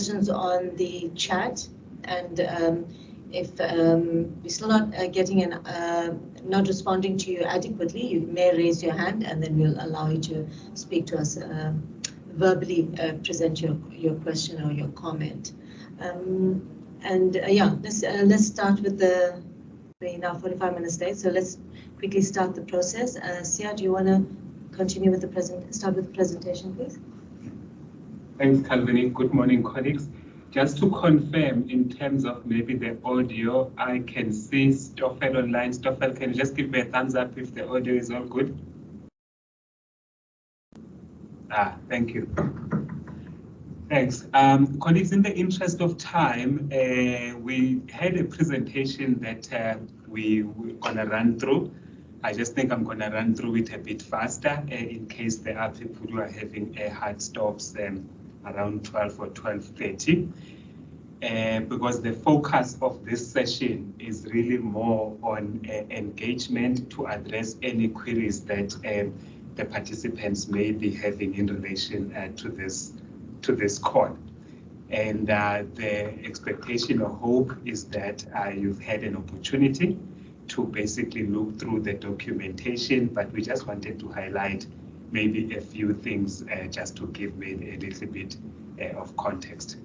questions on the chat, and if we're still not not responding to you adequately, you may raise your hand, and then we'll allow you to speak to us verbally, present your question or your comment. Yeah, let's start with we're now 45 minutes late, so let's quickly start the process. Sia, do you want to continue with start with the presentation, please? Thanks, Calvini. Good morning, colleagues. Just to confirm, in terms of maybe the audio, I can see Stoffel online. Stoffel, can you just give me a thumbs up if the audio is all good? Thank you. Thanks. Colleagues, in the interest of time, we had a presentation that we're going to run through. I just think I'm going to run through it a bit faster in case there are people who are having hard stops around 12 or 12:30. Because the focus of this session is really more on engagement to address any queries that the participants may be having in relation to this call. And the expectation or hope is that you've had an opportunity to basically look through the documentation, but we just wanted to highlight maybe a few things just to give maybe a little bit of context.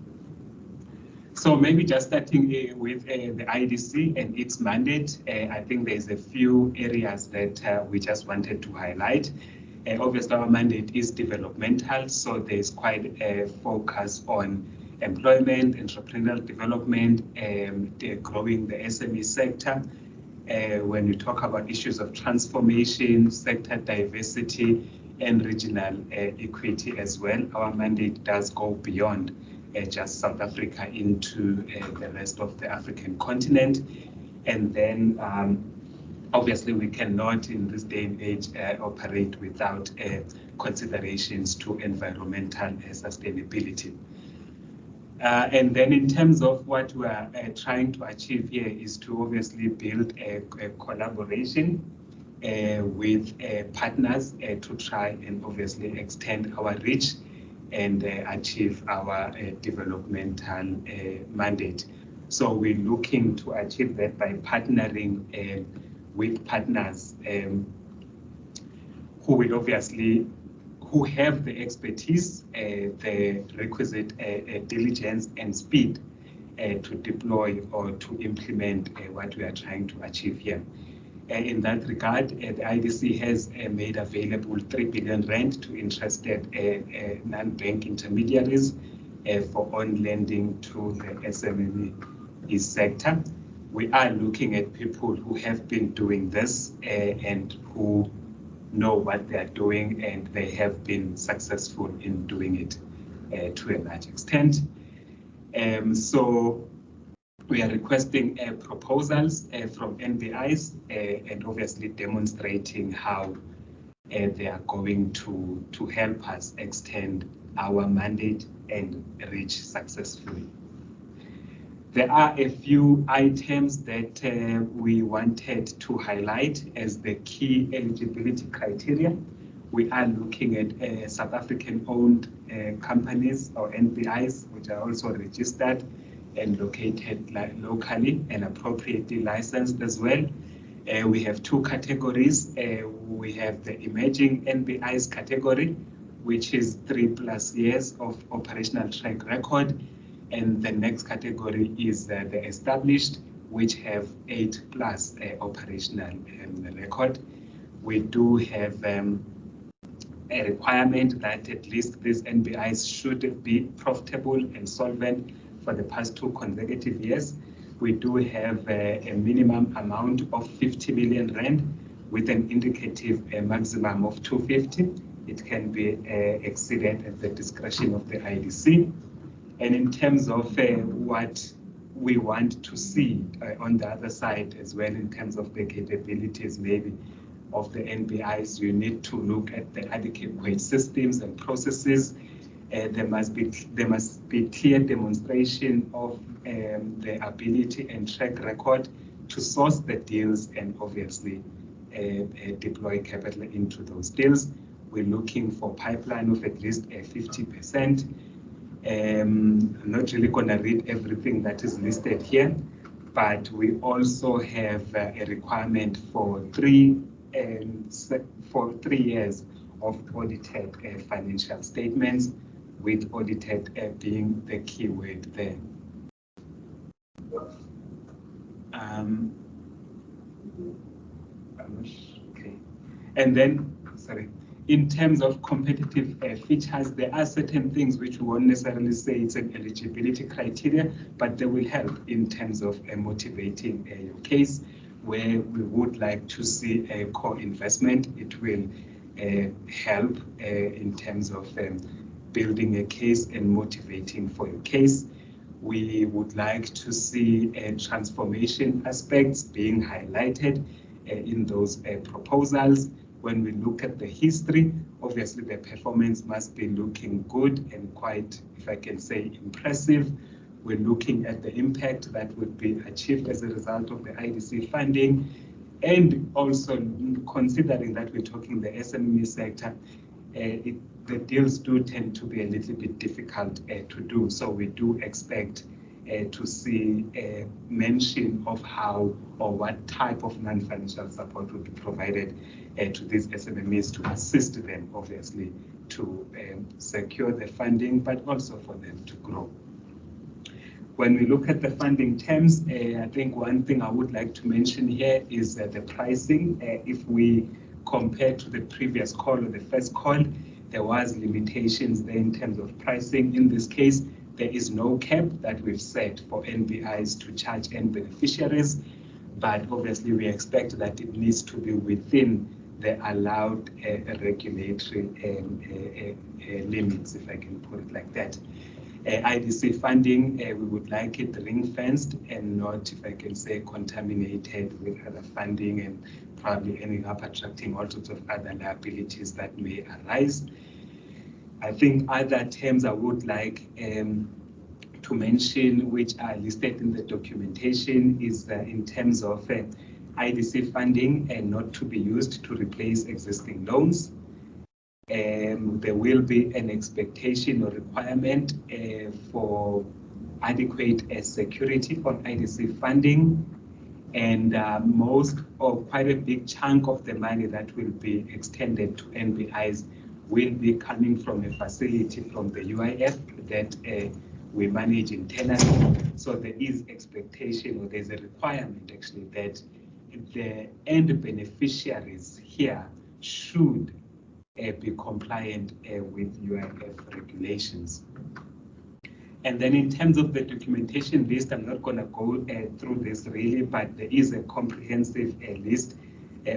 So maybe just starting with the IDC and its mandate, I think there's a few areas that we just wanted to highlight. Obviously, our mandate is developmental, so there's quite a focus on employment, entrepreneurial development, growing the SME sector. When we talk about issues of transformation, sector diversity, and regional equity as well, our mandate does go beyond just South Africa into the rest of the African continent. And then obviously we cannot in this day and age operate without considerations to environmental sustainability. And then in terms of what we are trying to achieve here is to obviously build a collaboration with partners to try and obviously extend our reach and achieve our developmental mandate. So we're looking to achieve that by partnering with partners who have the expertise, the requisite diligence and speed to deploy or to implement what we are trying to achieve here. In that regard, the IDC has made available 3 billion rand to interested non-bank intermediaries for on-lending to the SME sector. We are looking at people who have been doing this and who know what they are doing, and they have been successful in doing it to a large extent. So we are requesting proposals from NBIs and obviously demonstrating how they are going to help us extend our mandate and reach successfully. There are a few items that we wanted to highlight as the key eligibility criteria. We are looking at South African-owned companies or NBIs, which are also registered and located locally and appropriately licensed as well. We have two categories. We have the emerging NBIs category, which is 3+ years of operational track record. And the next category is the established, which have 8+ operational record. We do have a requirement that at least these NBIs should be profitable and solvent for the past 2 consecutive years. We do have a minimum amount of 50 million rand with an indicative maximum of 250. It can be exceeded at the discretion of the IDC. And in terms of what we want to see on the other side as well, in terms of the capabilities maybe of the NBIs, you need to look at the adequate systems and processes. There must be clear demonstration of the ability and track record to source the deals and obviously deploy capital into those deals. We're looking for pipeline of at least 50%. I'm not really going to read everything that is listed here, but we also have a requirement for 3 years of audited financial statements, with audited being the key word there. Okay. And then, sorry, in terms of competitive features, there are certain things which we won't necessarily say it's an eligibility criteria, but they will help in terms of motivating your case, where we would like to see a co-investment. It will help in terms of building a case and motivating for your case. We would like to see transformation aspects being highlighted in those proposals. When we look at the history, obviously the performance must be looking good and quite, if I can say, impressive. We're looking at the impact that would be achieved as a result of the IDC funding, and also considering that we're talking the SME sector, the deals do tend to be a little bit difficult to do. So we do expect to see a mention of how or what type of non-financial support will be provided to these SMEs to assist them, obviously, to secure the funding, but also for them to grow. When we look at the funding terms, I think one thing I would like to mention here is the pricing. If we compare to the previous call or the first call, there was limitations there in terms of pricing. In this case, there is no cap that we've set for NBIs to charge end beneficiaries, but obviously we expect that it needs to be within the allowed regulatory limits, if I can put it like that. IDC funding, we would like it ring-fenced and not, if I can say, contaminated with other funding and probably ending up attracting all sorts of other liabilities that may arise. I think other terms I would like to mention, which are listed in the documentation, is in terms of IDC funding and not to be used to replace existing loans. There will be an expectation or requirement for adequate security on IDC funding, and most or quite a big chunk of the money that will be extended to NBIs will be coming from a facility from the UIF that we manage internally. So there is expectation, or there's a requirement actually, that the end beneficiaries here should be compliant with UIF regulations. And then in terms of the documentation list, I'm not going to go through this really, but there is a comprehensive list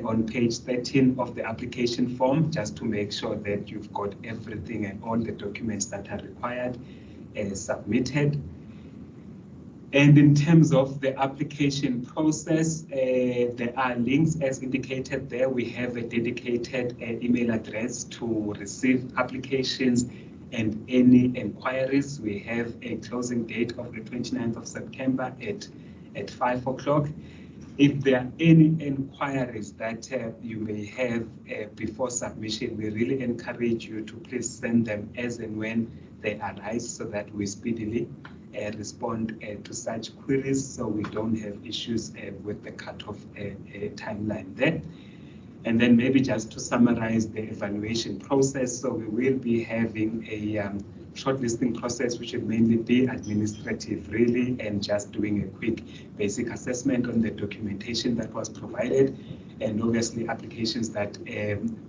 on page 13 of the application form, just to make sure that you've got everything and all the documents that are required submitted. And in terms of the application process, there are links as indicated there. We have a dedicated email address to receive applications and any inquiries. We have a closing date of the 29th of September at 5 o'clock. If there are any inquiries that you may have before submission, we really encourage you to please send them as and when they arise, so that we speedily respond to such queries, so we don't have issues with the cutoff timeline there. And then maybe just to summarize the evaluation process, so we will be having a shortlisting process, which will mainly be administrative really, and just doing a quick basic assessment on the documentation that was provided. And obviously applications that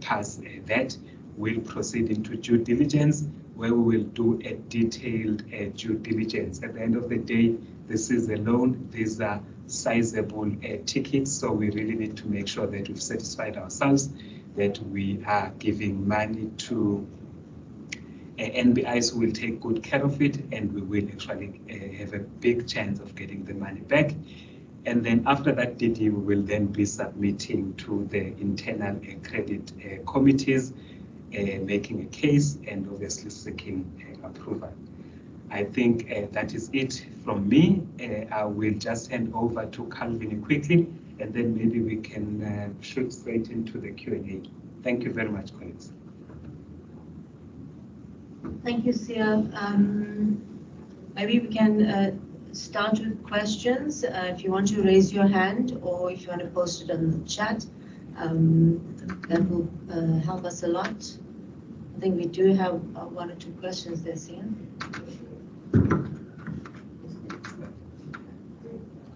pass that will proceed into due diligence, where we will do a detailed due diligence. At the end of the day, this is a loan, these are sizable tickets, so we really need to make sure that we've satisfied ourselves that we are giving money to NBIs who will take good care of it, and we will actually have a big chance of getting the money back. And then after that DD, we will then be submitting to the internal credit committees, making a case and obviously seeking approval. I think that is it from me. I will just hand over to Calvin quickly, and then maybe we can shoot straight into the Q&A. Thank you very much, colleagues. Thank you, Sia. Maybe we can start with questions. If you want to raise your hand or if you want to post it on the chat, that will help us a lot. I think we do have one or two questions there, Sia.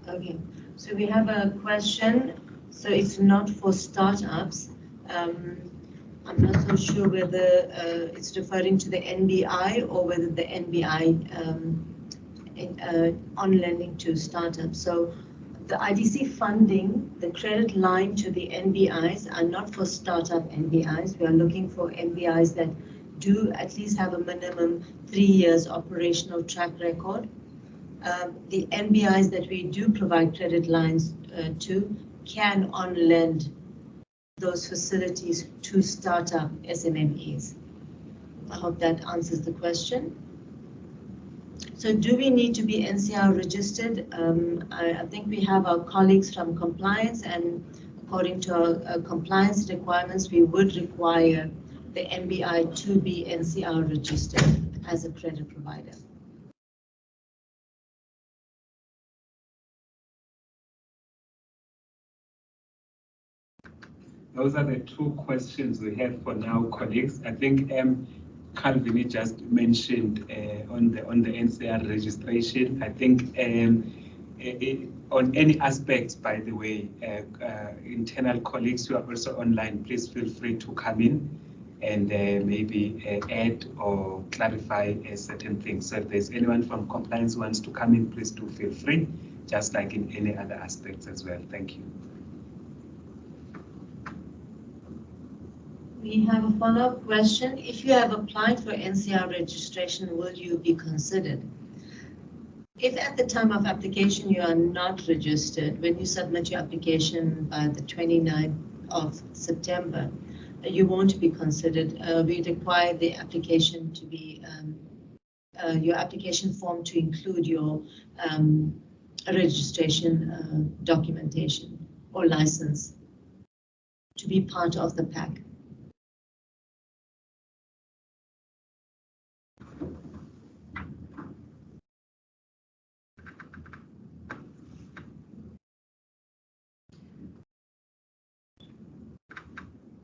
Okay, so we have a question. So it's not for startups. I'm not so sure whether it's referring to the NBI or whether the NBI on lending to startups. So the IDC funding, the credit line to the NBIs are not for startup NBIs. We are looking for NBIs that do at least have a minimum 3 years operational track record. The NBIs that we do provide credit lines to can on-lend those facilities to startup SMMEs. I hope that answers the question. So do we need to be NCR registered? I think we have our colleagues from compliance, and according to our compliance requirements, we would require the NBI to be NCR registered as a credit provider. Those are the two questions we have for now, colleagues. I think Calvin just mentioned on the NCR registration. I think on any aspects, by the way, internal colleagues who are also online, please feel free to come in and maybe add or clarify certain things. So if there's anyone from compliance who wants to come in, please do feel free, just like in any other aspects as well. Thank you. We have a follow-up question. If you have applied for NCR registration, will you be considered? If at the time of application you are not registered, when you submit your application by the 29th of September, you won't be considered. We require the application to be, your application form to include your registration documentation or license to be part of the pack.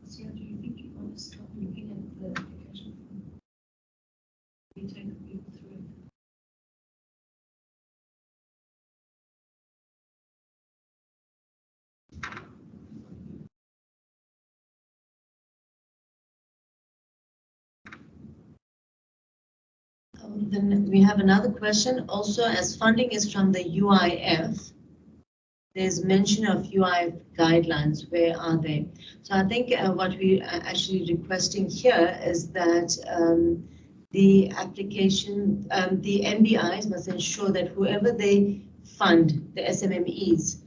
So do you think you want to start looking at the application form? We take people through it. Then we have another question. Also, as funding is from the UIF, there's mention of UIF guidelines. Where are they? So I think what we are actually requesting here is that the application, the NBIs must ensure that whoever they fund, the SMMEs,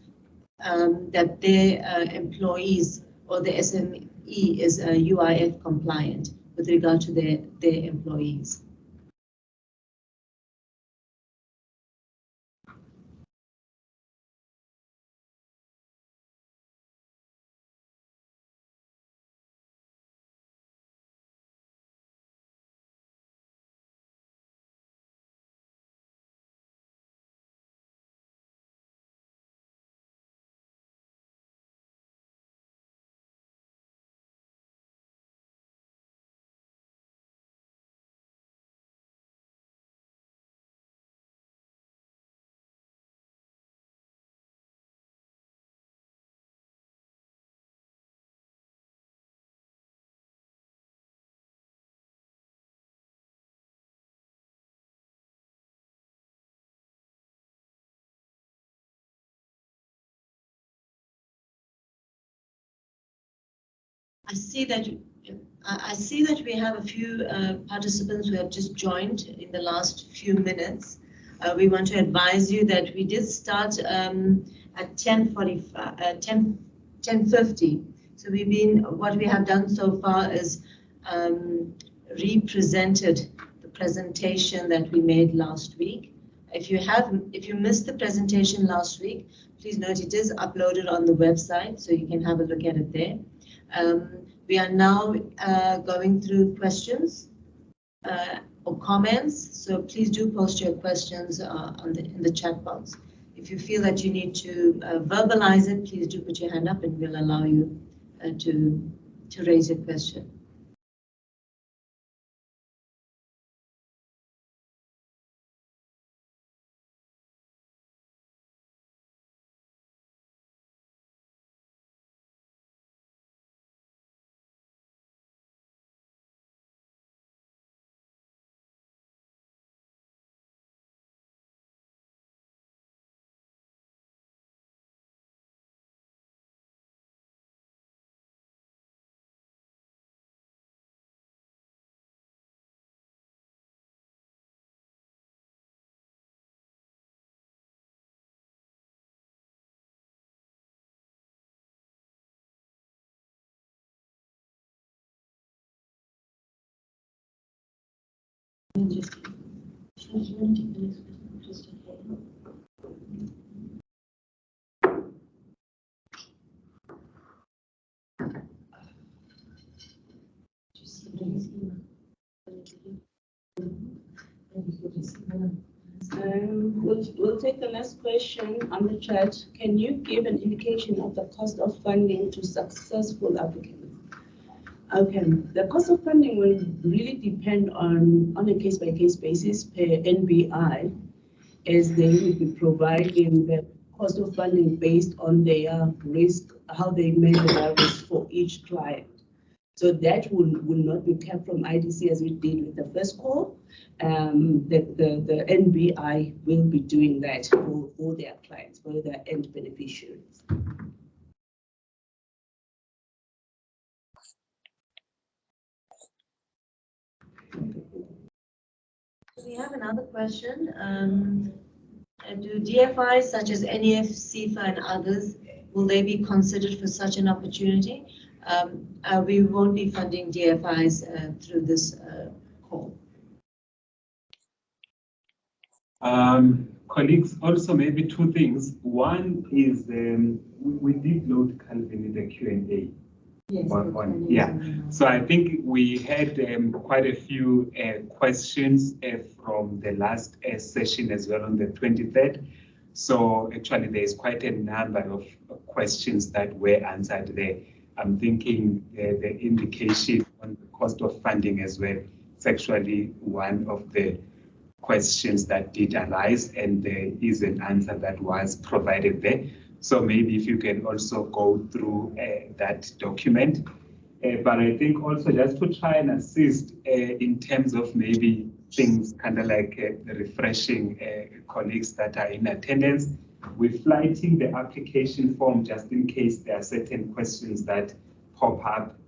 that their employees or the SME is UIF compliant with regard to their employees. I see that we have a few participants who have just joined in the last few minutes. We want to advise you that we did start at 10:50. So what we have done so far is represented the presentation that we made last week. If you missed the presentation last week, please note it is uploaded on the website, so you can have a look at it there. We are now going through questions. or comments. So please do post your questions in the chat box. If you feel that you need to verbalize it, please do put your hand up and we'll allow you to raise your question. We'll take the last question on the chat. Can you give an indication of the cost of funding to successful applicants? Okay, the cost of funding will really depend on a case-by-case basis per NBI, as they will be providing the cost of funding based on their risk, how they measure their risk for each client. So that will not be kept from IDC as we did with the first call. The NBI will be doing that for their clients, for their end beneficiaries. We have another question. Do DFIs such as NEF, CFA, and others, will they be considered for such an opportunity? We won't be funding DFIs through this call. Colleagues, also maybe two things. One is we did note Calvin in the Q&A. Yes, yeah. So I think we had quite a few questions from the last session as well on the 23rd. So actually there's quite a number of questions that were answered there. I'm thinking the indication on the cost of funding as well. It's actually one of the questions that did arise, and there is an answer that was provided there. So maybe if you can also go through that document. But I think also just to try and assist in terms of maybe things kind of like refreshing colleagues that are in attendance, we're flighting the application form just in case there are certain questions that pop up.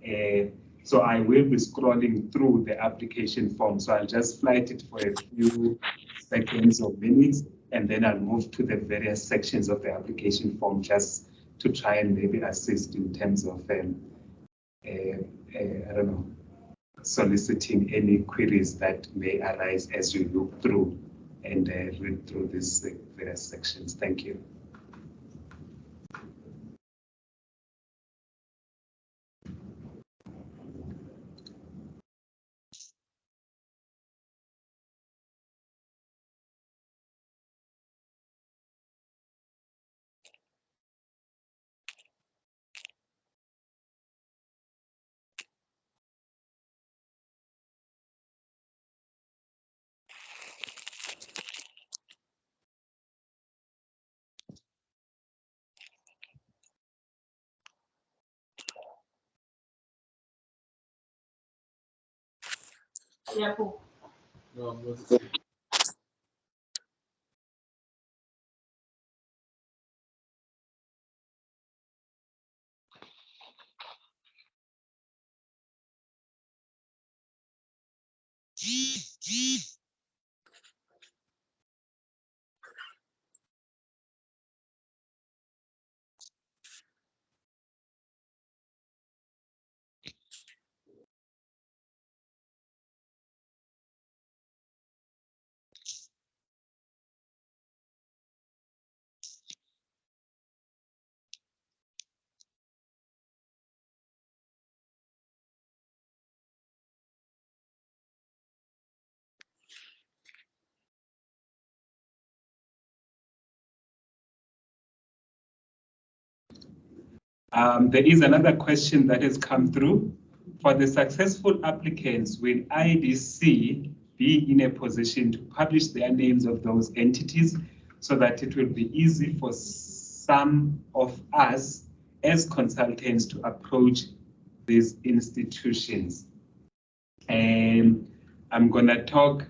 So I will be scrolling through the application form. So I'll just flight it for a few seconds or minutes, and then I'll move to the various sections of the application form just to try and maybe assist in terms of, I don't know, soliciting any queries that may arise as you look through and read through these various sections. Thank you. Yeah. There is another question that has come through. For the successful applicants, will IDC be in a position to publish their names of those entities so that it will be easy for some of us as consultants to approach these institutions? And I'm going to talk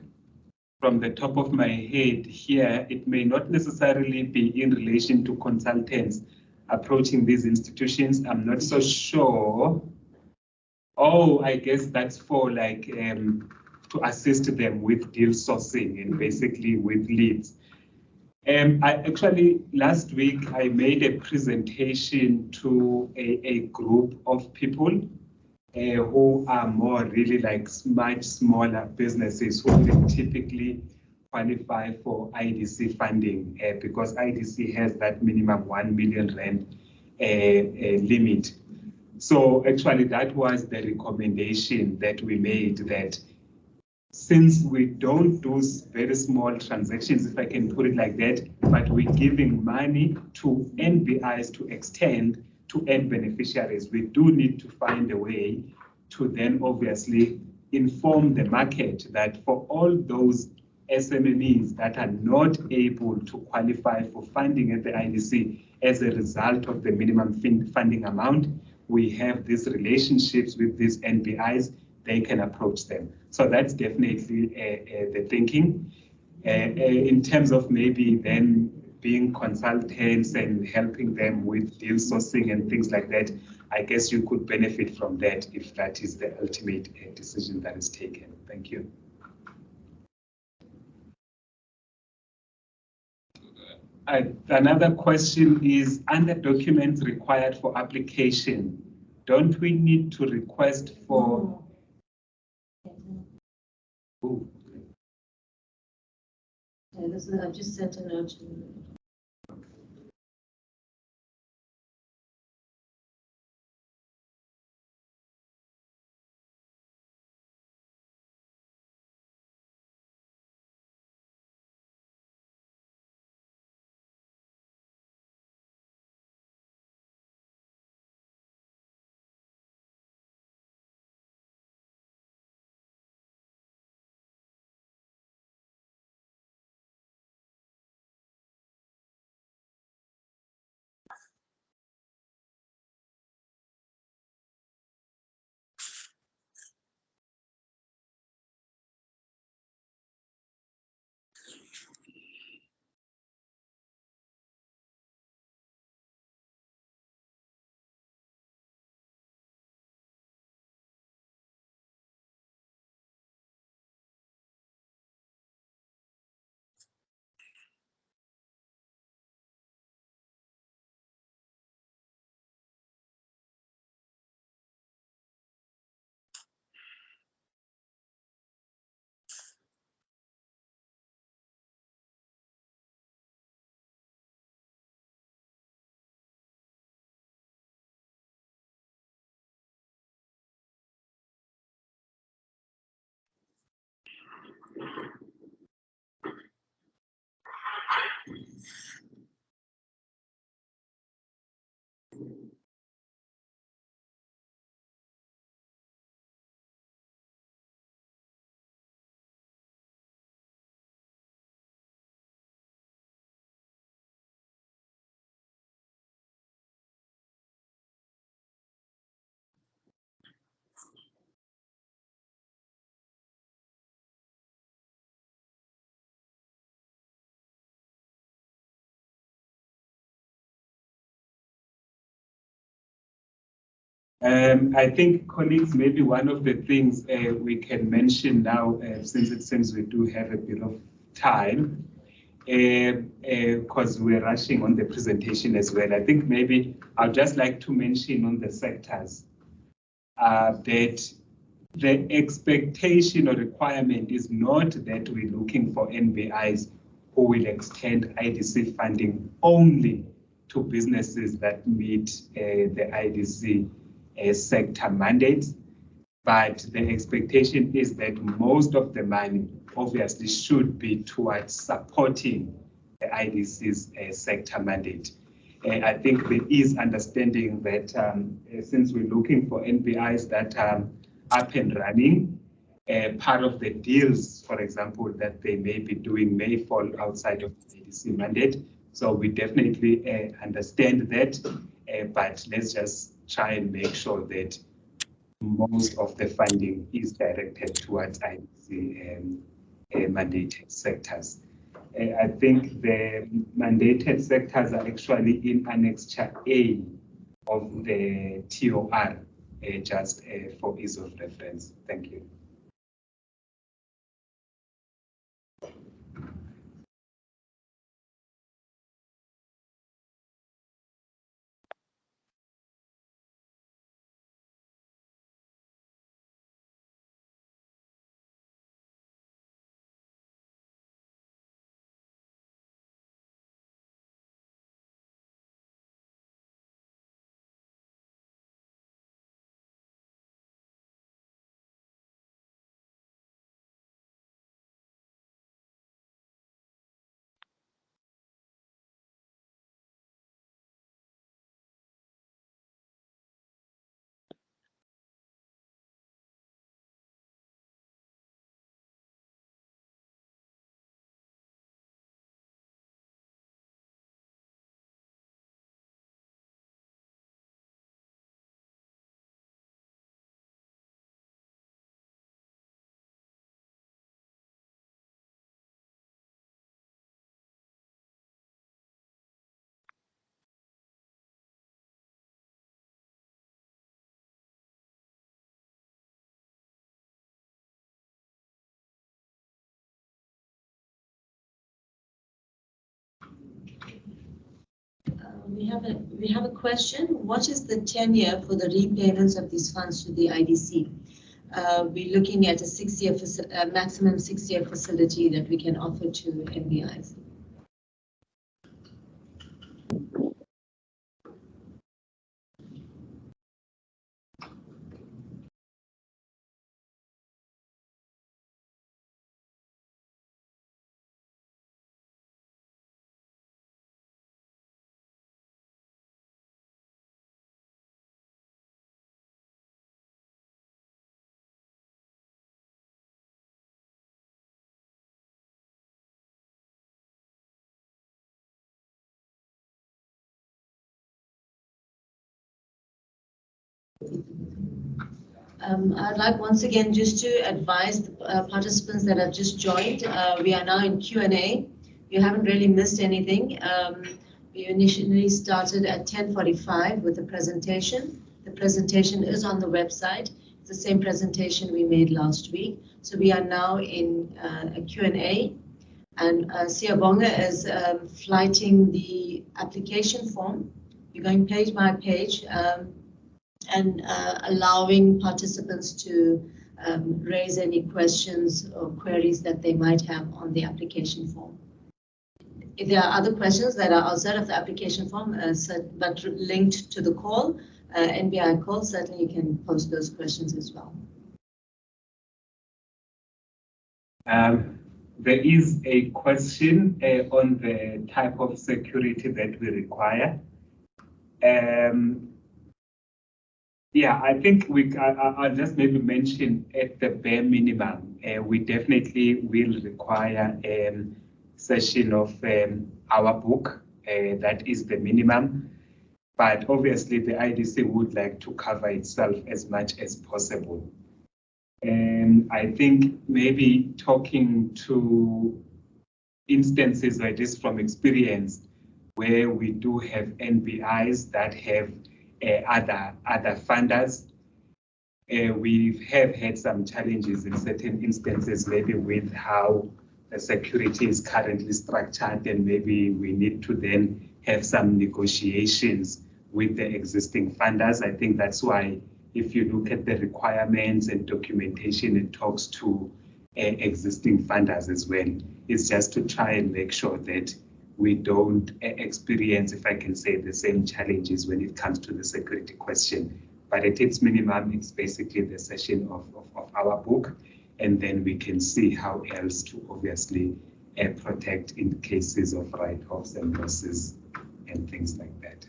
from the top of my head here. It may not necessarily be in relation to consultants approaching these institutions. I'm not so sure. Oh, I guess that's for like to assist them with deal sourcing and basically with leads. Last week, I made a presentation to a group of people who are more really like much smaller businesses who would typically qualify for IDC funding because IDC has that minimum 1 million rand limit. So actually that was the recommendation that we made, that since we don't do very small transactions, if I can put it like that, but we're giving money to NBIs to extend to end beneficiaries, we do need to find a way to then obviously inform the market that for all those SMMEs that are not able to qualify for funding at the IDC as a result of the minimum funding amount, we have these relationships with these NBIs, they can approach them. So that's definitely the thinking. In terms of maybe then being consultants and helping them with deal sourcing and things like that, I guess you could benefit from that if that is the ultimate decision that is taken. Thank you. Another question is, under documents required for application, don't we need to request for? Ooh. Yeah, I just sent a note to I think, colleagues, maybe one of the things we can mention now, since it seems we do have a bit of time, because we're rushing on the presentation as well. I think maybe I'd just like to mention on the sectors that the expectation or requirement is not that we're looking for NBIs who will extend IDC funding only to businesses that meet the IDC sector mandates, but the expectation is that most of the money obviously should be towards supporting the IDC's sector mandate. I think there is understanding that since we're looking for NBIs that are up and running, part of the deals, for example, that they may be doing may fall outside of the ADC mandate. So we definitely understand that, but let's just try and make sure that most of the funding is directed towards IDC mandated sectors. I think the mandated sectors are actually in Annexure A of the TOR, just for ease of reference. Thank you. We have a question. What is the tenure for the repayments of these funds to the IDC? We're looking at a 6-year maximum 6-year facility that we can offer to NBIs. I'd like once again just to advise the participants that have just joined. We are now in Q&A. You haven't really missed anything. We initially started at 10:45 with the presentation. The presentation is on the website. It's the same presentation we made last week. So we are now in a Q&A. And Siyabonga is flighting the application form. You're going page by page. And allowing participants to raise any questions or queries that they might have on the application form. If there are other questions that are outside of the application form, but linked to the call, NBI call, certainly you can post those questions as well. There is a question on the type of security that we require. Yeah, I think I'll just maybe mention at the bare minimum, we definitely will require a session of our book. That is the minimum. But obviously the IDC would like to cover itself as much as possible. And I think maybe talking to instances like this from experience, where we do have NBIs that have other funders. We have had some challenges in certain instances, maybe with how the security is currently structured, and maybe we need to then have some negotiations with the existing funders. I think that's why if you look at the requirements and documentation, it talks to existing funders as well. It's just to try and make sure that we don't experience, if I can say, the same challenges when it comes to the security question. But at its minimum, it's basically the session of our book, and then we can see how else to obviously protect in cases of write-offs and losses and things like that.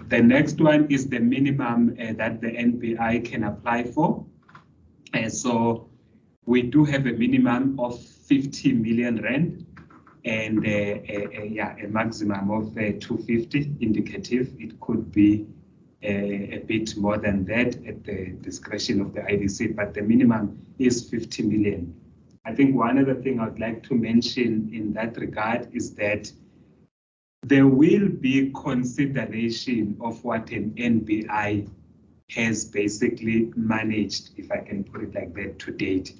The next one is the minimum that the NBI can apply for. So we do have a minimum of 50 million rand and a maximum of 250 indicative. It could be a bit more than that at the discretion of the IDC, but the minimum is 50 million. I think one other thing I'd like to mention in that regard is that there will be consideration of what an NBI has basically managed, if I can put it like that, to date.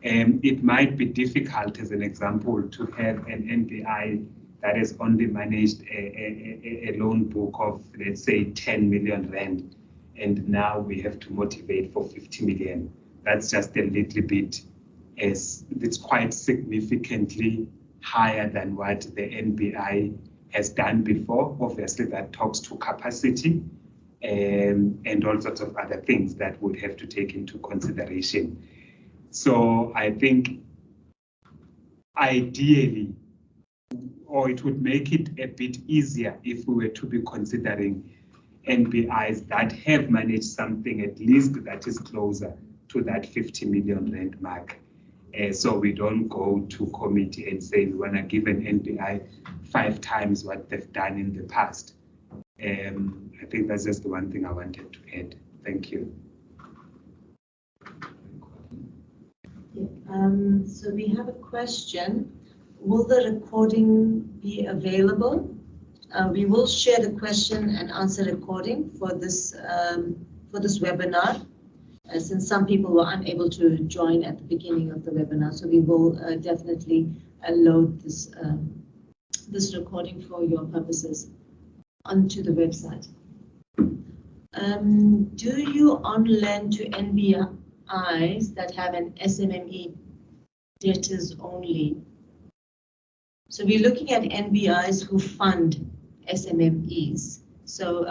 It might be difficult, as an example, to have an NBI that has only managed a loan book of, let's say, 10 million rand, and now we have to motivate for 50 million. That's just a little bit, it's quite significantly higher than what the NBI has done before. Obviously, that talks to capacity and all sorts of other things that would have to take into consideration. So I think ideally, or it would make it a bit easier if we were to be considering NBIs that have managed something at least that is closer to that 50 million rand mark. So we don't go to committee and say we want to give an NBI 5 times what they've done in the past. I think that's just the one thing I wanted to add. Thank you. So we have a question. Will the recording be available? We will share the question and answer recording for this webinar, since some people were unable to join at the beginning of the webinar. So we will definitely load this this recording for your purposes onto the website. Do you on-lend to NBIs that have an SMME debtors only? So we're looking at NBIs who fund SMMEs. So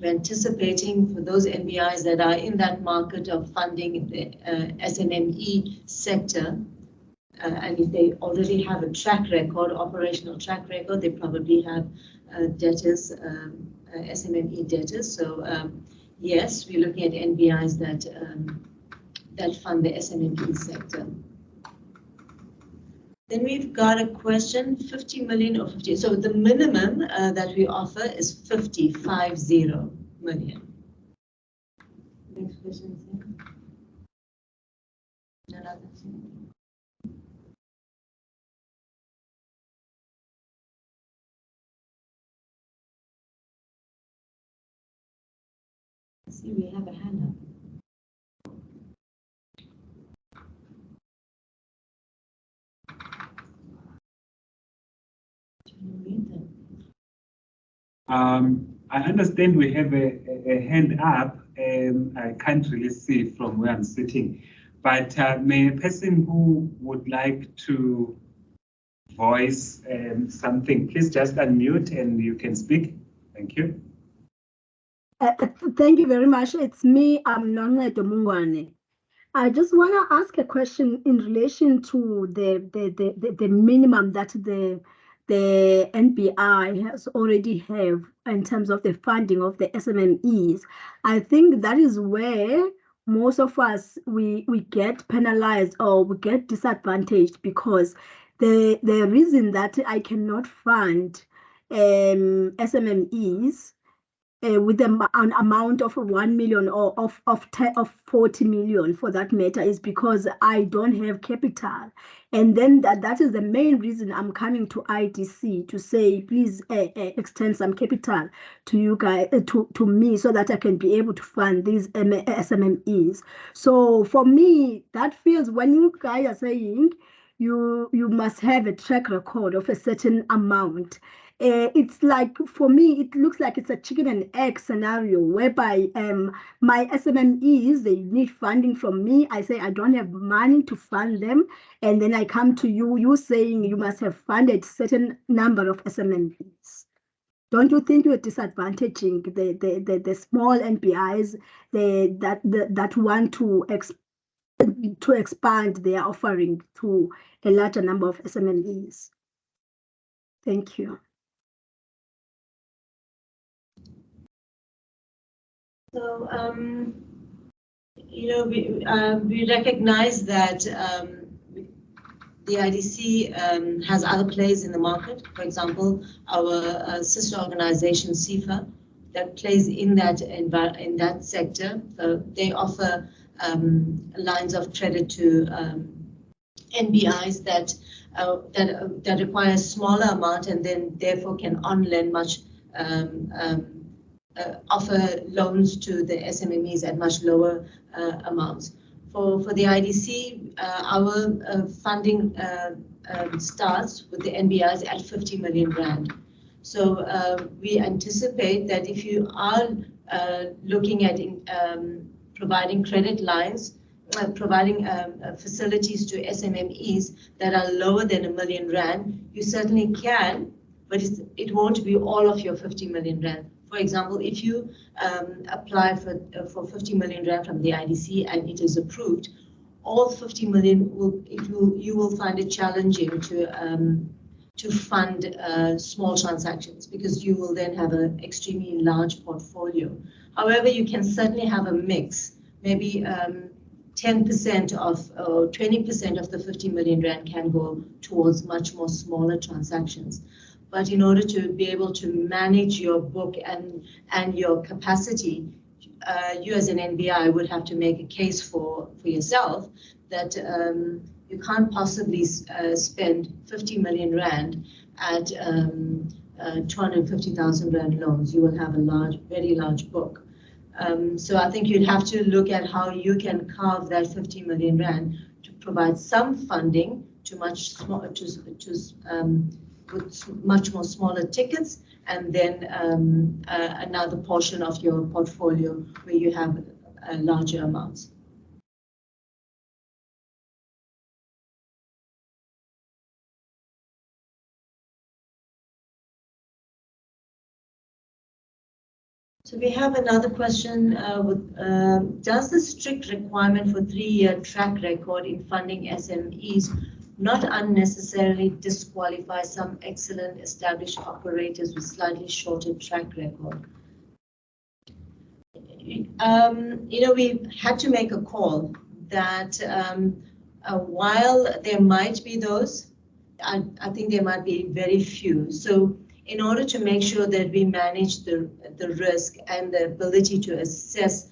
we're anticipating for those NBIs that are in that market of funding the SMME sector, and if they already have a track record, operational track record, they probably have debtors, SMME debtors. So yes, we're looking at NBIs that that fund the SMME sector. Then we've got a question, 50 million or 50. So the minimum that we offer is 50 million. Next question. None others. I see we have a hand up. I understand we have a hand up. I can't really see it from where I'm sitting, but may a person who would like to voice something, please just unmute and you can speak. Thank you. Thank you very much. It's me, I'm Noncedo Mungwane. I just want to ask a question in relation to the minimum that the NBI has already have in terms of the funding of the SMMEs. I think that is where most of us we get penalized or we get disadvantaged, because the reason that I cannot fund SMMEs with an amount of 1 million or of 40 million for that matter is because I don't have capital. And then that is the main reason I'm coming to IDC to say, please extend some capital to you guys, to me, so that I can be able to fund these SMMEs. So for me, that feels, when you guys are saying you must have a track record of a certain amount, it's like, for me, it looks like it's a chicken and egg scenario whereby my SMMEs, they need funding from me. I say I don't have money to fund them. And then I come to you saying you must have funded certain number of SMMEs. Don't you think you're disadvantaging the small NBIs that want to to expand their offering to a larger number of SMMEs. Thank you. So, we recognize that the IDC has other players in the market. For example, our sister organization, CIFA, that plays in that sector. So they offer lines of credit to NBIs that require a smaller amount and then therefore can on-lend much, offer loans to the SMMEs at much lower amounts. For the IDC, our funding starts with the NBIs at 50 million rand. So we anticipate that if you are looking at providing credit lines, providing facilities to SMMEs that are lower than R1 million, you certainly can, but it won't be all of your 50 million rand. For example, if you apply for 50 million rand from the IDC and it is approved, all 50 million you will find it challenging to fund small transactions because you will then have an extremely large portfolio. However, you can certainly have a mix, maybe 10% or 20% of the 50 million rand can go towards much more smaller transactions. But in order to be able to manage your book and your capacity, you as an NBI would have to make a case for yourself that you can't possibly spend 50 million rand at 250,000 rand loans. You will have a very large book. So I think you'd have to look at how you can carve that 50 million rand to provide some funding to with much more smaller tickets, and then another portion of your portfolio where you have larger amounts. So we have another question. Does the strict requirement for 3-year track record in funding SMEs not unnecessarily disqualify some excellent established operators with slightly shorter track record? We had to make a call that while there might be those, I think there might be very few. So in order to make sure that we manage the risk and the ability to assess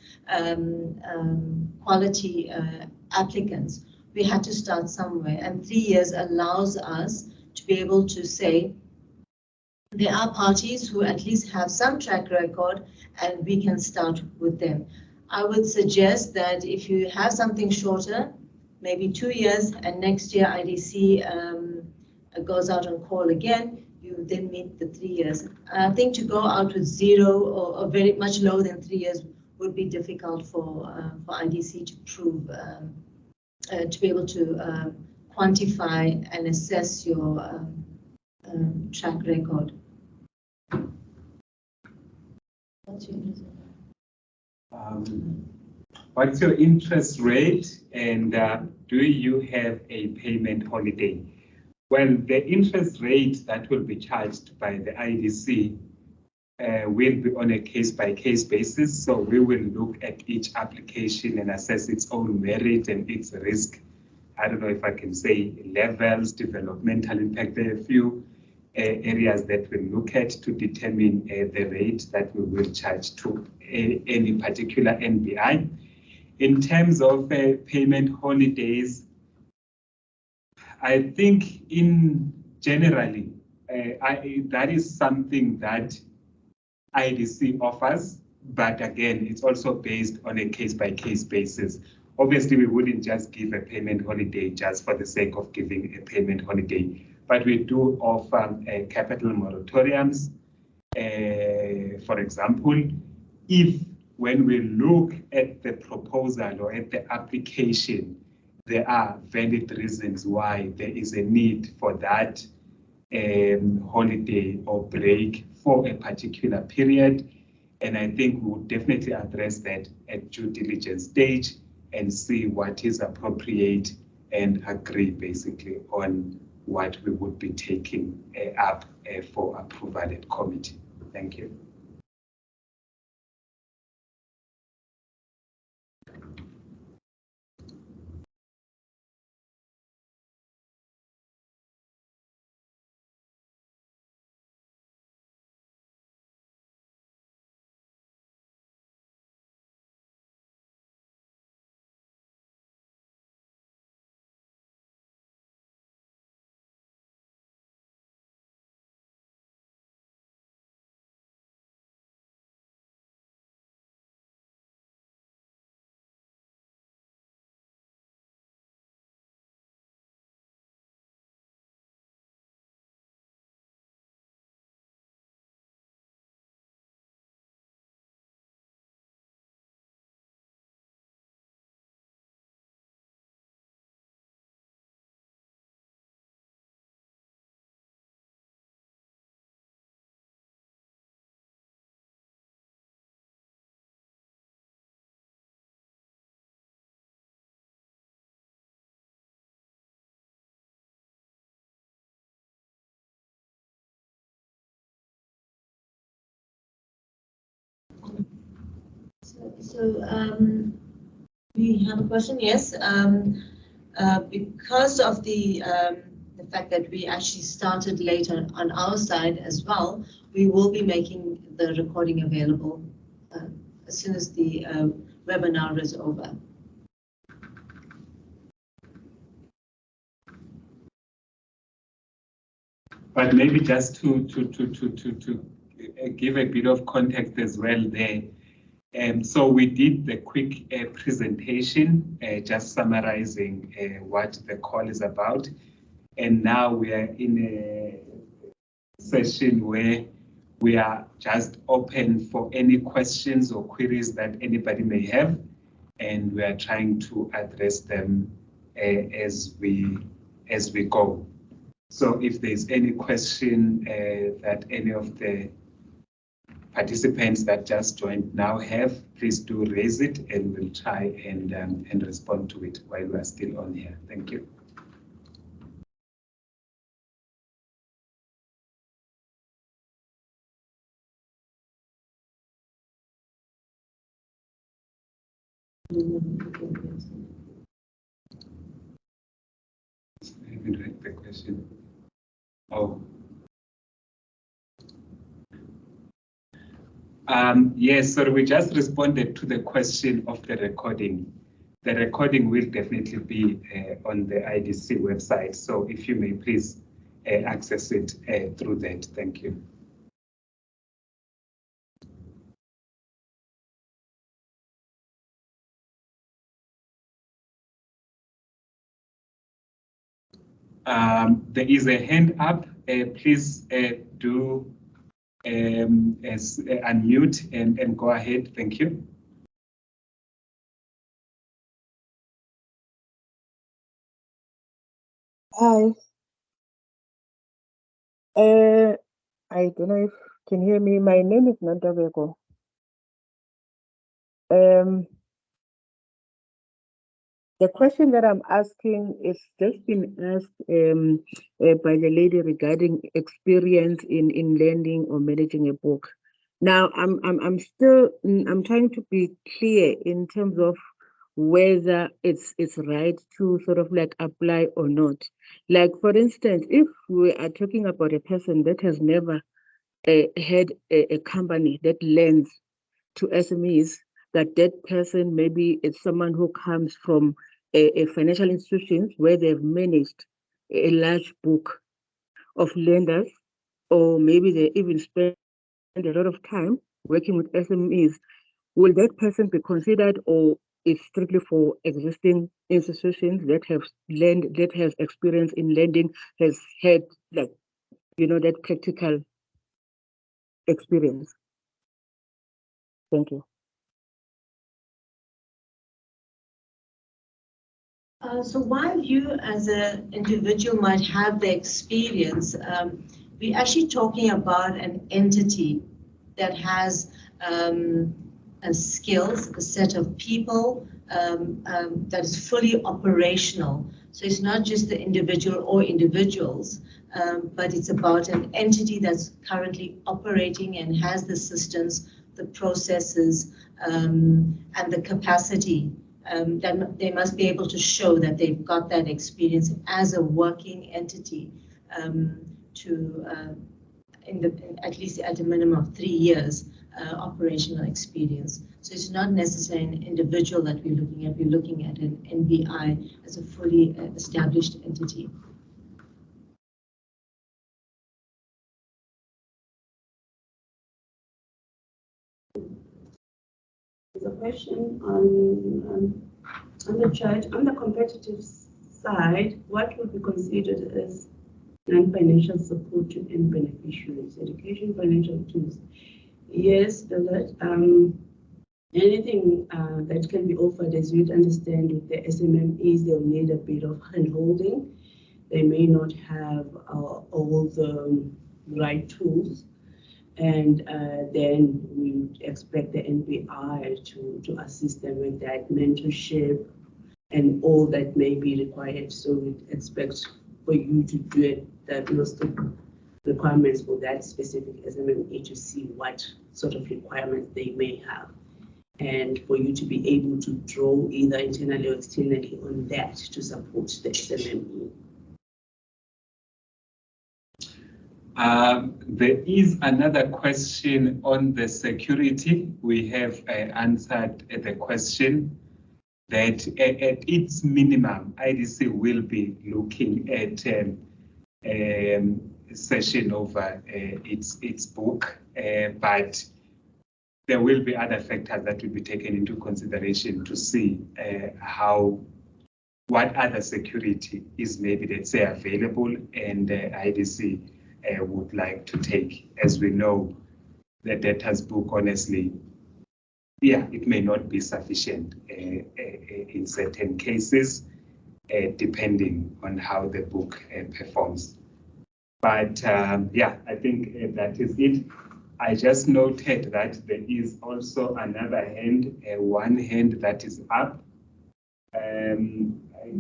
quality applicants, we had to start somewhere, and 3 years allows us to be able to say there are parties who at least have some track record and we can start with them. I would suggest that if you have something shorter, maybe 2 years, and next year IDC goes out on call again, you then meet the 3 years. I think to go out with 0 or very much lower than 3 years would be difficult for IDC to prove, to be able to quantify and assess your track record. What's your interest rate, and do you have a payment holiday? Well, the interest rate that will be charged by the IDC will be on a case-by-case basis. So we will look at each application and assess its own merit and its risk. I don't know if I can say levels, developmental impact. There are a few areas that we look at to determine the rate that we will charge to any particular NBI. In terms of payment holidays, I think generally, that is something that IDC offers, but again, it's also based on a case-by-case basis. Obviously, we wouldn't just give a payment holiday just for the sake of giving a payment holiday, but we do offer capital moratoriums. For example, if when we look at the proposal or at the application, there are valid reasons why there is a need for that holiday or break for a particular period. And I think we will definitely address that at due diligence stage and see what is appropriate and agree basically on what we would be taking up for approval at committee. Thank you. We have a question. Yes, because of the fact that we actually started later on our side as well, we will be making the recording available as soon as the webinar is over. But maybe just to give a bit of context as well there. So we did the quick presentation, just summarizing what the call is about. And now we are in a session where we are just open for any questions or queries that anybody may have. And we are trying to address them as we go. So if there's any question that any of the participants that just joined now have, please do raise it and we'll try and respond to it while we're still on here. Thank you. I haven't read the question. Oh. Yes, so we just responded to the question of the recording. The recording will definitely be on the IDC website. So if you may please access it through that. Thank you. There is a hand up. Please do unmute and go ahead. Thank you. Hi. I don't know if you can hear me. My name is Nandaveko. The question that I'm asking is just been asked by the lady regarding experience in lending or managing a book. Now I'm trying to be clear in terms of whether it's right to sort of like apply or not. Like for instance, if we are talking about a person that has never had a company that lends to SMEs, that person maybe it's someone who comes from a financial institutions where they've managed a large book of lenders, or maybe they even spend a lot of time working with SMEs. Will that person be considered, or it's strictly for existing institutions that has experience in lending, has had like, that practical experience? Thank you. So while you as an individual might have the experience, we're actually talking about an entity that has skills, a set of people, that is fully operational. So it's not just the individual or individuals, but it's about an entity that's currently operating and has the systems, the processes, and the capacity. That they must be able to show that they've got that experience as a working entity at least at a minimum of 3 years operational experience. So it's not necessarily an individual that we're looking at. We're looking at an NBI as a fully established entity. There's a question on the chart. On the competitive side, what would be considered as non-financial support to end beneficiaries? Education, financial tools. Yes, anything that can be offered, as you'd understand, with the SMMEs, they'll need a bit of hand-holding. They may not have all the right tools. And then we would expect the NBI to assist them with that mentorship and all that may be required. So we'd expect for you to do it, diagnostic requirements for that specific SMME to see what sort of requirements they may have. And for you to be able to draw either internally or externally on that to support the SMME. There is another question on the security. We have answered the question that at its minimum, IDC will be looking at a session over its book, but there will be other factors that will be taken into consideration to see what other security is maybe, let's say, available, and IDC would like to take. As we know, the debtors book, honestly, yeah, it may not be sufficient in certain cases, depending on how the book performs. But yeah, I think that is it. I just noted that there is also another hand, one hand that is up. I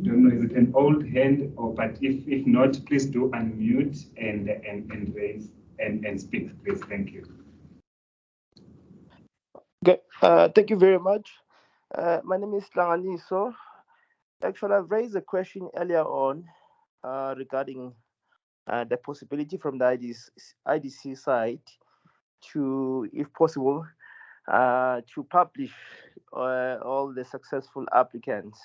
don't know, is it an old hand, but if not, please do unmute and raise and speak, please. Thank you. Okay, thank you very much. My name is Langaniso. Actually, I've raised a question earlier on regarding the possibility from the IDC side to, if possible, to publish all the successful applicants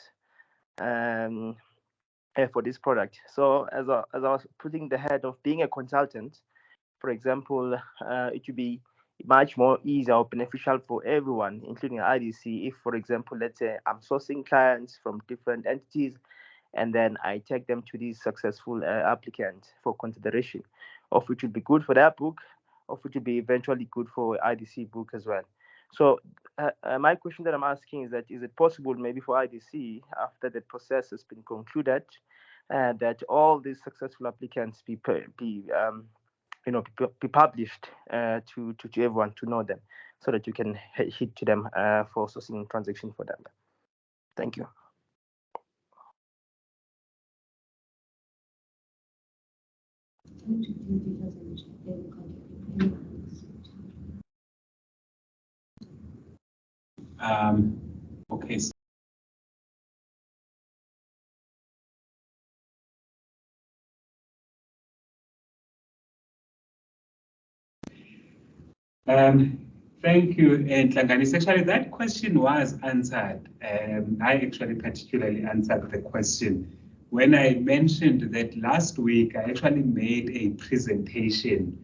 for this product. So as I was putting the head of being a consultant, for example, it would be much more easier or beneficial for everyone, including IDC, if, for example, let's say I'm sourcing clients from different entities, and then I take them to these successful applicants for consideration, of which would be good for their book, of which would be eventually good for IDC book as well. So my question that I'm asking is that, is it possible maybe for IDC, after the process has been concluded, that all these successful applicants be published to everyone to know them, so that you can hit to them for sourcing transaction for them? Thank you. Okay. Thank you, Ntlanganis. Actually, that question was answered. I actually particularly answered the question when I mentioned that last week I actually made a presentation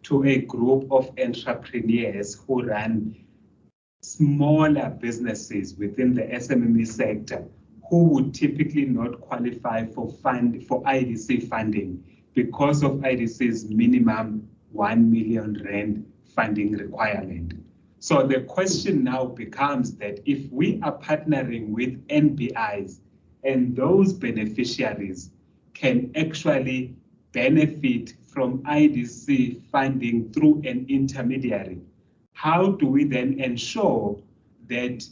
to a group of entrepreneurs who run smaller businesses within the SMME sector who would typically not qualify for IDC funding because of IDC's minimum 1 million rand funding requirement. So the question now becomes that if we are partnering with NBIs and those beneficiaries can actually benefit from IDC funding through an intermediary, how do we then ensure that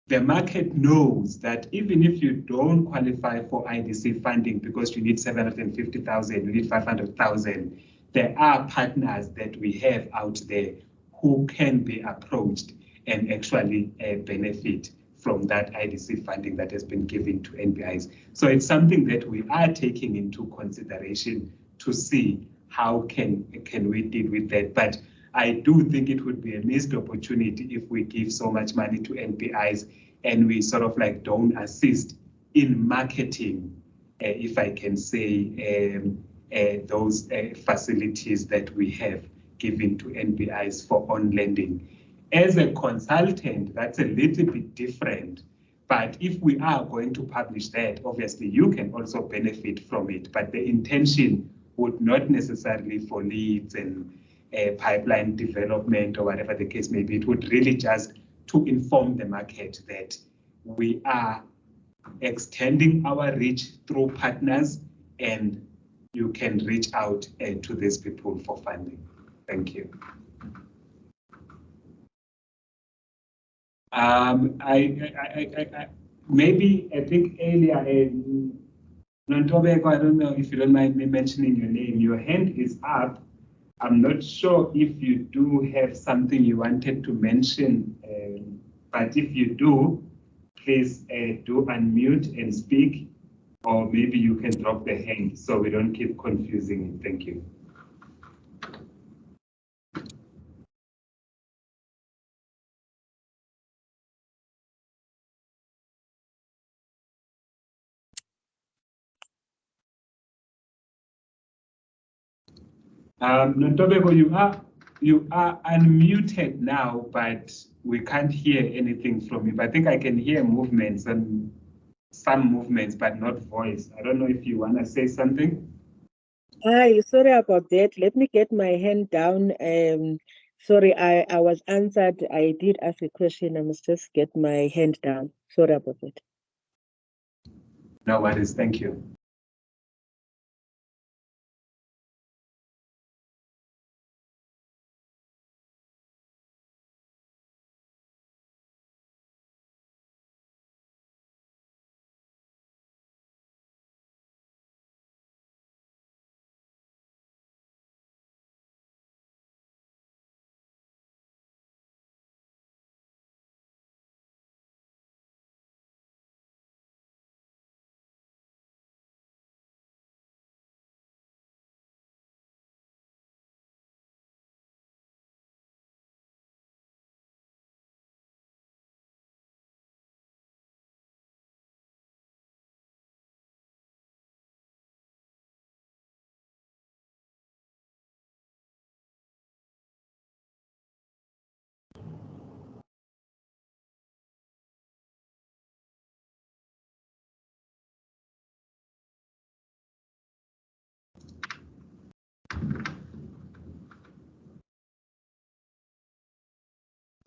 the market knows that even if you don't qualify for IDC funding because you need 750,000, you need 500,000, there are partners that we have out there who can be approached and actually benefit from that IDC funding that has been given to NBIs. So it's something that we are taking into consideration to see how can we deal with that. But I do think it would be a missed opportunity if we give so much money to NBIs and we sort of like don't assist in marketing, if I can say, those facilities that we have given to NBIs for on lending. As a consultant, that's a little bit different. But if we are going to publish that, obviously you can also benefit from it. But the intention would not necessarily for leads and pipeline development or whatever the case may be. It would really just to inform the market that we are extending our reach through partners and you can reach out to these people for funding. Thank you. Maybe I think earlier, Nontobeko, I don't know if you don't mind me mentioning your name. Your hand is up. I'm not sure if you do have something you wanted to mention, but if you do, please do unmute and speak, or maybe you can drop the hand so we don't keep confusing it. Thank you. Nontobeko, you are unmuted now, but we can't hear anything from you. But I think I can hear movements and some movements, but not voice. I don't know if you want to say something. Hi, sorry about that. Let me get my hand down. Sorry, I was answered. I did ask a question. I must just get my hand down. Sorry about it. No worries. Thank you.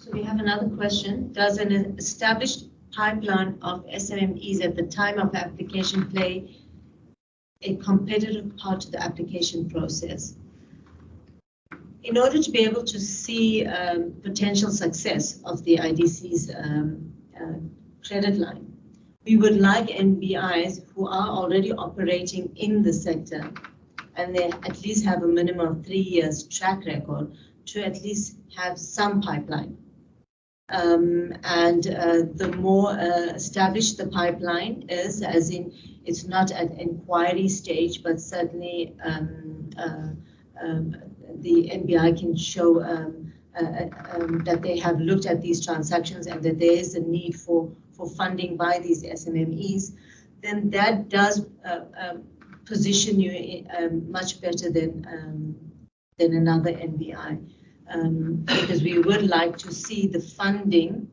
So we have another question. Does an established pipeline of SMMEs at the time of application play a competitive part to the application process? In order to be able to see potential success of the IDC's credit line, we would like NBIs who are already operating in the sector and they at least have a minimum of 3 years track record to at least have some pipeline. The more established the pipeline is, as in it's not at inquiry stage, but certainly the NBI can show that they have looked at these transactions and that there is a need for funding by these SMMEs, then that does position you much better than another NBI. Because we would like to see the funding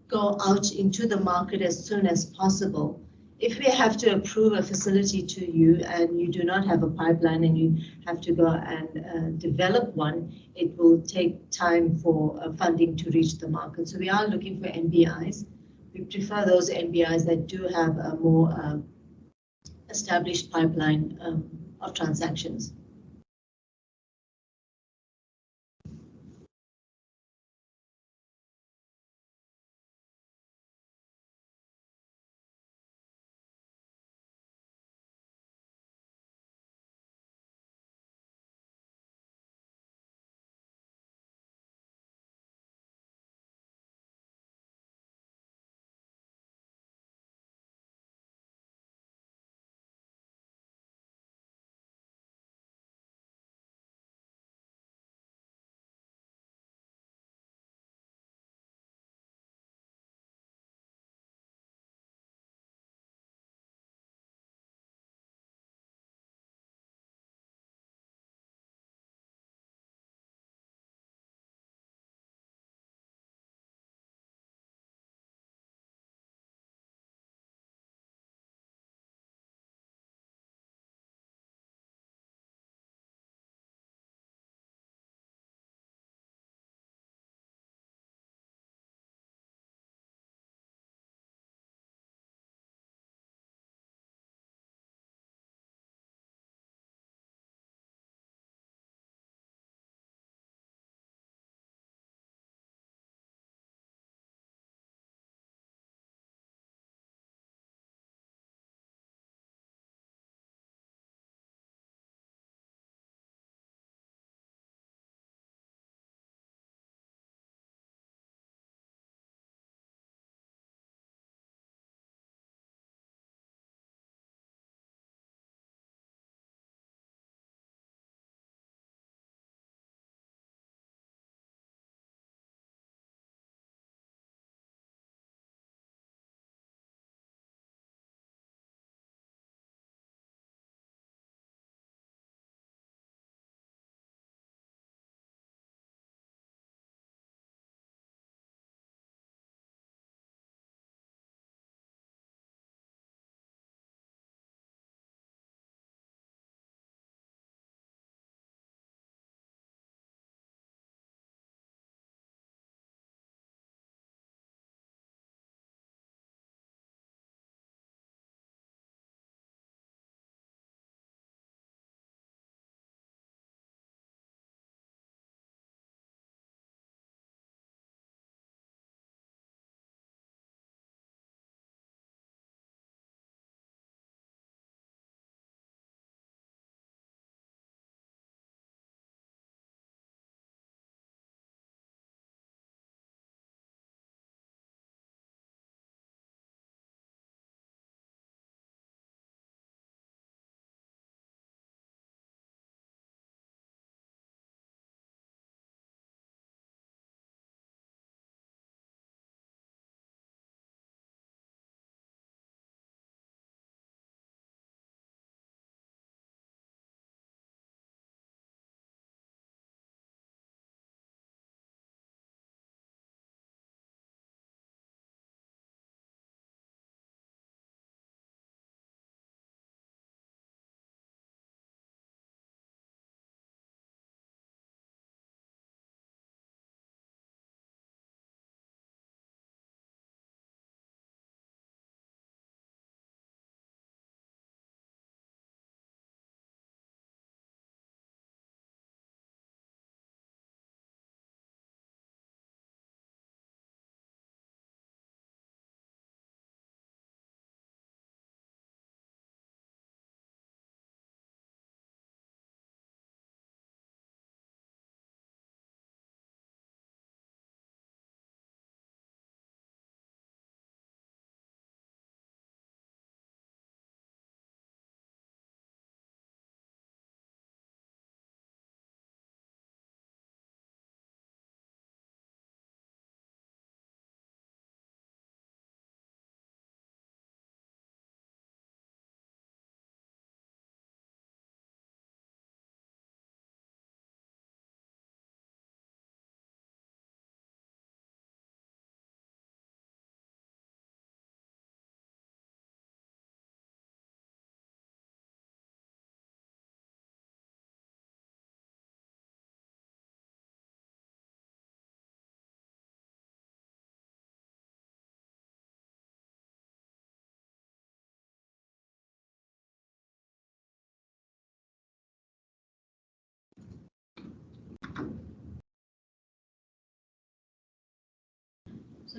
go out into the market as soon as possible. If we have to approve a facility to you and you do not have a pipeline and you have to go and develop one, it will take time for funding to reach the market. So we are looking for NBIs. We prefer those NBIs that do have a more established pipeline of transactions.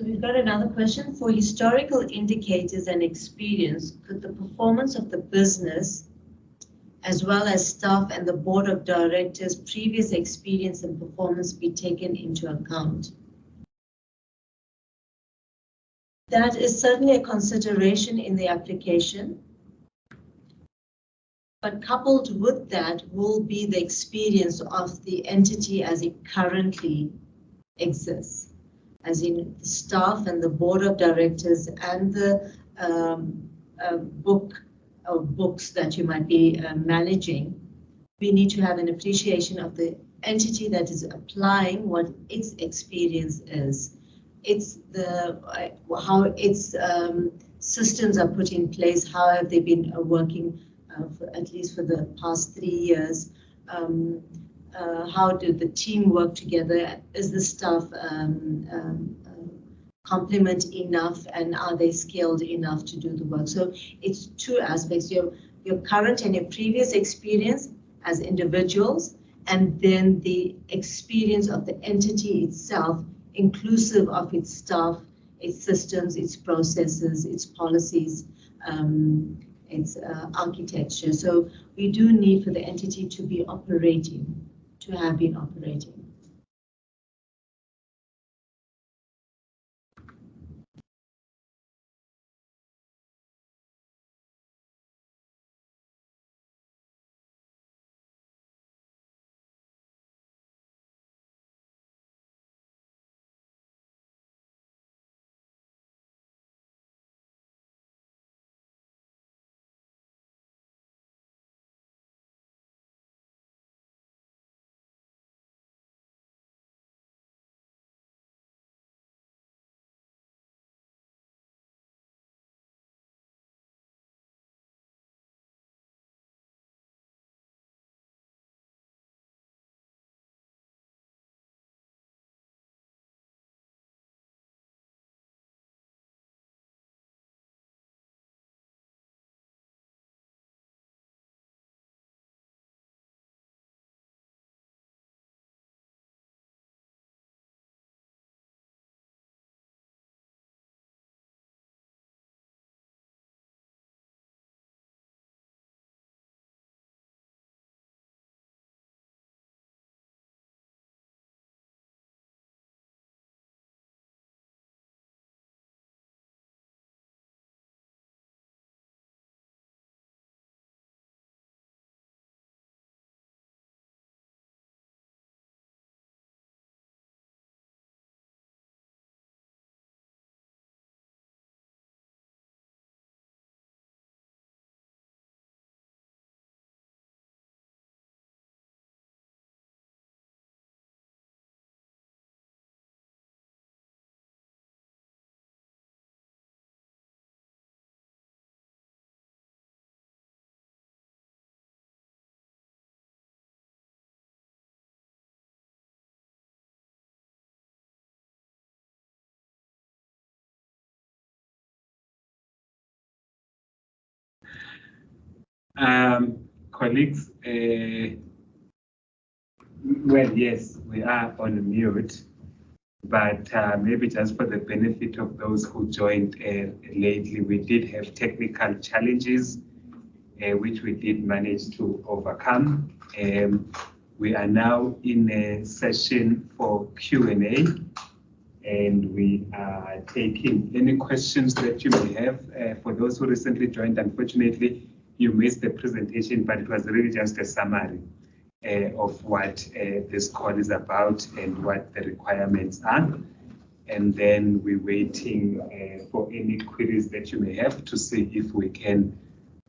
So we've got another question. For historical indicators and experience, could the performance of the business, as well as staff and the board of directors' previous experience and performance, be taken into account? That is certainly a consideration in the application. But coupled with that will be the experience of the entity as it currently exists, as in the staff and the board of directors and the books that you might be managing. We need to have an appreciation of the entity that is applying what its experience is. It's how its systems are put in place, how have they been working at least for the past 3 years. How did the team work together? Is the staff complement enough, and are they skilled enough to do the work? So it's two aspects, your current and your previous experience as individuals, and then the experience of the entity itself, inclusive of its staff, its systems, its processes, its policies, its architecture. So we do need for the entity to be operating, to have been operating. Colleagues, well, yes, we are on mute, but maybe just for the benefit of those who joined lately, we did have technical challenges, which we did manage to overcome. We are now in a session for Q&A, and we are taking any questions that you may have. For those who recently joined, unfortunately, you missed the presentation, but it was really just a summary of what this call is about and what the requirements are. And then we're waiting for any queries that you may have to see if we can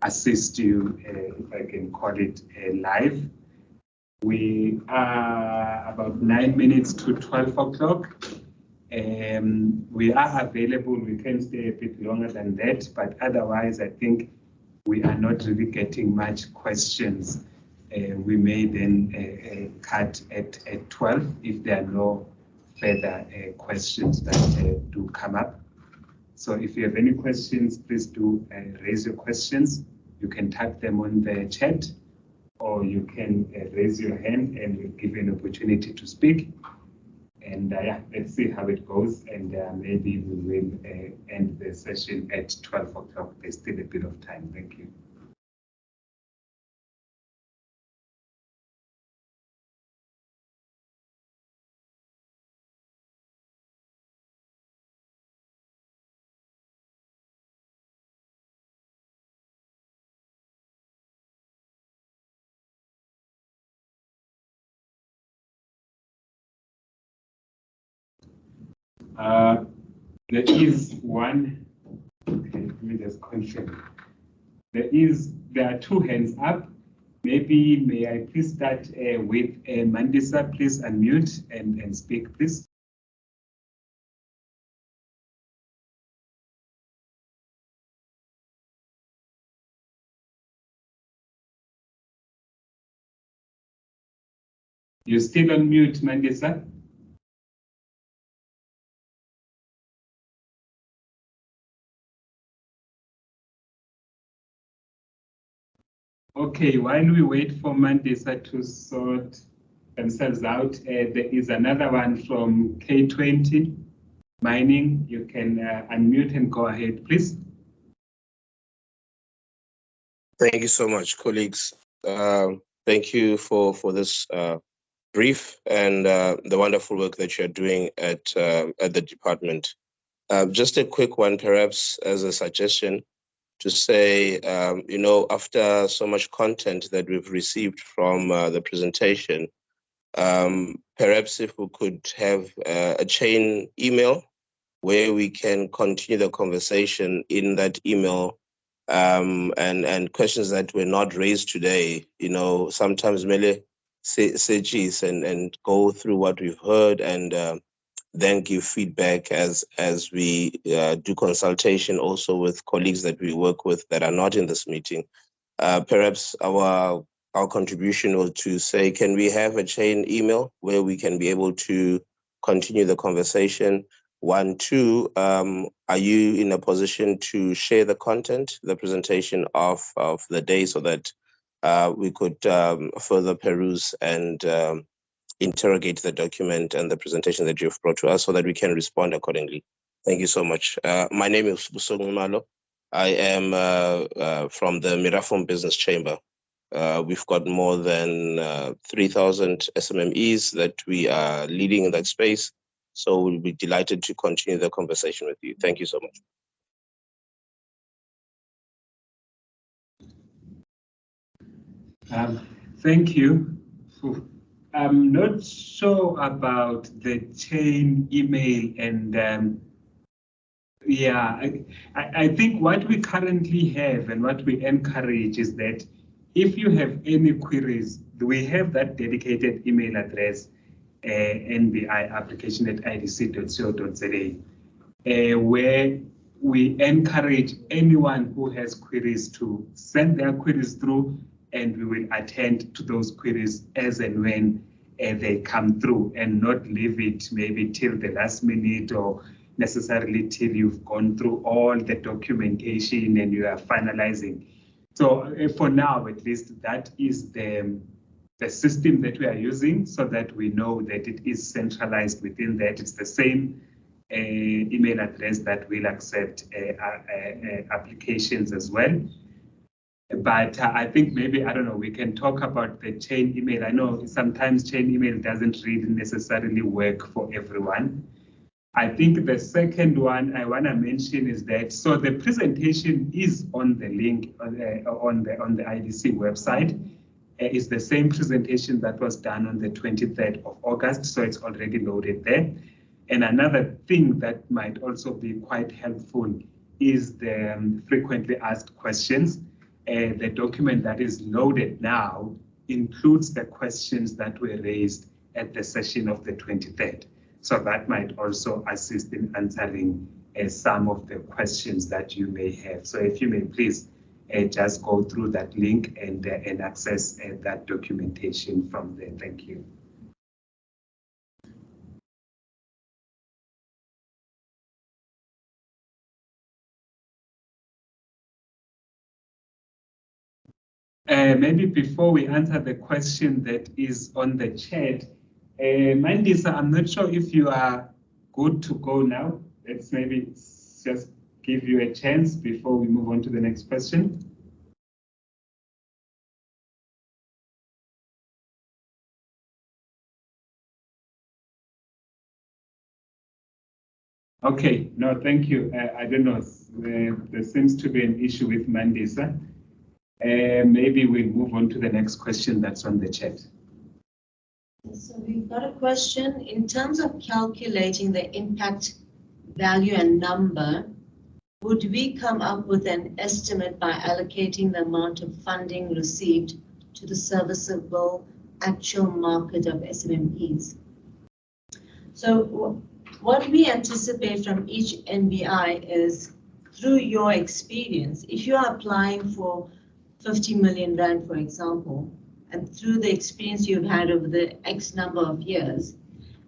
assist you, if I can call it live. We are about 9 minutes to 12 o'clock. We are available. We can stay a bit longer than that, but otherwise, I think we are not really getting much questions. We may then cut at 12 if there are no further questions that do come up. So if you have any questions, please do raise your questions. You can type them on the chat, or you can raise your hand and we'll give you an opportunity to speak. And yeah, let's see how it goes. And maybe we will end the session at 12 o'clock. There's still a bit of time. Thank you. There is one, okay, let me just confirm. There are two hands up. Maybe may I please start with Mandisa, please unmute and speak, please. You're still on mute, Mandisa. Okay, while we wait for Mandisa to sort themselves out, there is another one from K20 Mining. You can unmute and go ahead, please. Thank you so much, colleagues. Thank you for this brief and the wonderful work that you're doing at the department. Just a quick one, perhaps as a suggestion, to say, after so much content that we've received from the presentation, perhaps if we could have a chain email where we can continue the conversation in that email, and questions that were not raised today, sometimes merely say geez and go through what we've heard and then give feedback as we do consultation also with colleagues that we work with that are not in this meeting. Perhaps our contribution was to say, can we have a chain email where we can be able to continue the conversation? 1, 2, are you in a position to share the content, the presentation of the day, so that we could further peruse and interrogate the document and the presentation that you've brought to us so that we can respond accordingly? Thank you so much. My name is Busong Malo. I am from the Mirafom Business Chamber. We've got more than 3,000 SMMEs that we are leading in that space. So we'll be delighted to continue the conversation with you. Thank you so much. Thank you. I'm not sure about the chain email and yeah, I think what we currently have and what we encourage is that if you have any queries, we have that dedicated email address, nbi@idc.co.za, where we encourage anyone who has queries to send their queries through, and we will attend to those queries as and when they come through, and not leave it maybe till the last minute or necessarily till you've gone through all the documentation and you are finalizing. So for now, at least, that is the system that we are using, so that we know that it is centralized within that. It's the same email address that will accept applications as well. But I think maybe, I don't know, we can talk about the chain email. I know sometimes chain email doesn't really necessarily work for everyone. I think the second one I want to mention is that, so the presentation is on the link on the IDC website. It's the same presentation that was done on the 23rd of August, so it's already loaded there. And another thing that might also be quite helpful is the frequently asked questions. The document that is loaded now includes the questions that were raised at the session of the 23rd. So that might also assist in answering some of the questions that you may have. So if you may please just go through that link and access that documentation from there. Thank you. Maybe before we answer the question that is on the chat, Mandisa, I'm not sure if you are good to go now. Let's maybe just give you a chance before we move on to the next question. Okay, no, thank you. I don't know, there seems to be an issue with Mandisa. Maybe we'll move on to the next question that's on the chat. So we've got a question. In terms of calculating the impact value and number, would we come up with an estimate by allocating the amount of funding received to the serviceable actual market of SMMEs? So what we anticipate from each NBI is, through your experience, if you are applying for 50 million rand, for example, and through the experience you've had over the X number of years,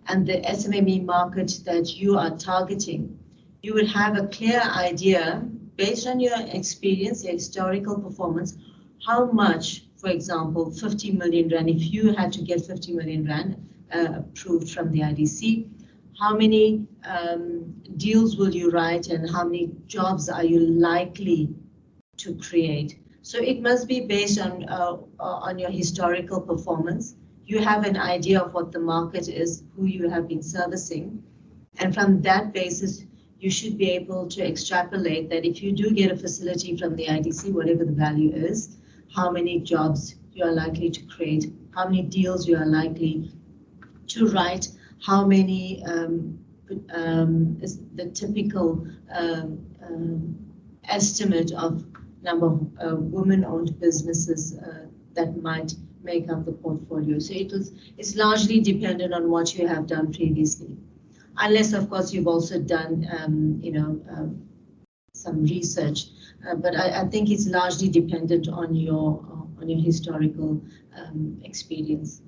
and the SMME market that you are targeting, you would have a clear idea, based on your experience, your historical performance, how much, for example, 50 million rand, if you had to get 50 million rand approved from the IDC, how many deals will you write and how many jobs are you likely to create? So it must be based on your historical performance. You have an idea of what the market is, who you have been servicing, and from that basis, you should be able to extrapolate that if you do get a facility from the IDC, whatever the value is, how many jobs you are likely to create, how many deals you are likely to write, how many is the typical estimate of number of women-owned businesses that might make up the portfolio. So it's largely dependent on what you have done previously, unless of course you've also done some research. But I think it's largely dependent on your historical experience.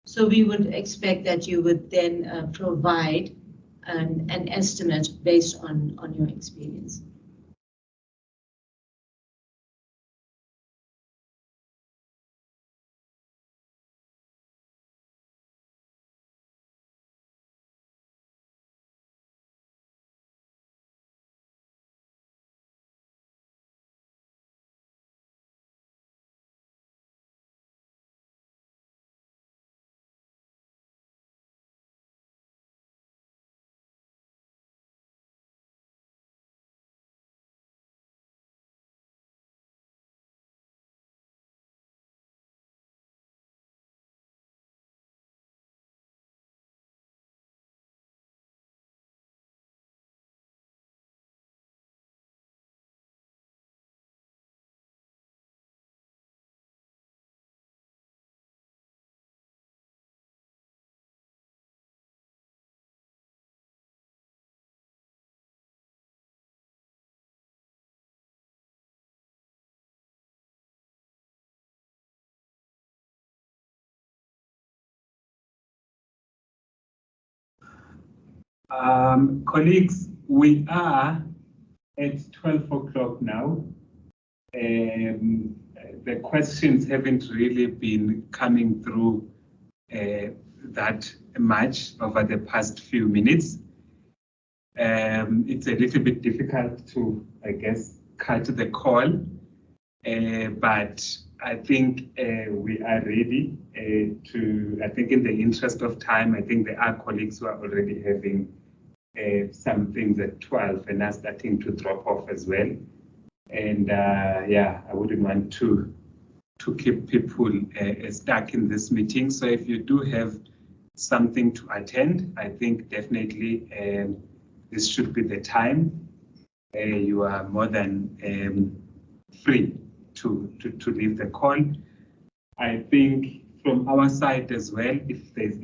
So we would expect that you would then provide an estimate based on your experience. Colleagues, we are at 12 o'clock now. The questions haven't really been coming through that much over the past few minutes. It's a little bit difficult to, I guess, cut the call, but I think we are ready I think in the interest of time, I think there are colleagues who are already having some things at 12 and are starting to drop off as well. And yeah, I wouldn't want to keep people stuck in this meeting. So if you do have something to attend, I think definitely this should be the time. You are more than free to leave the call. I think from our side as well, if there's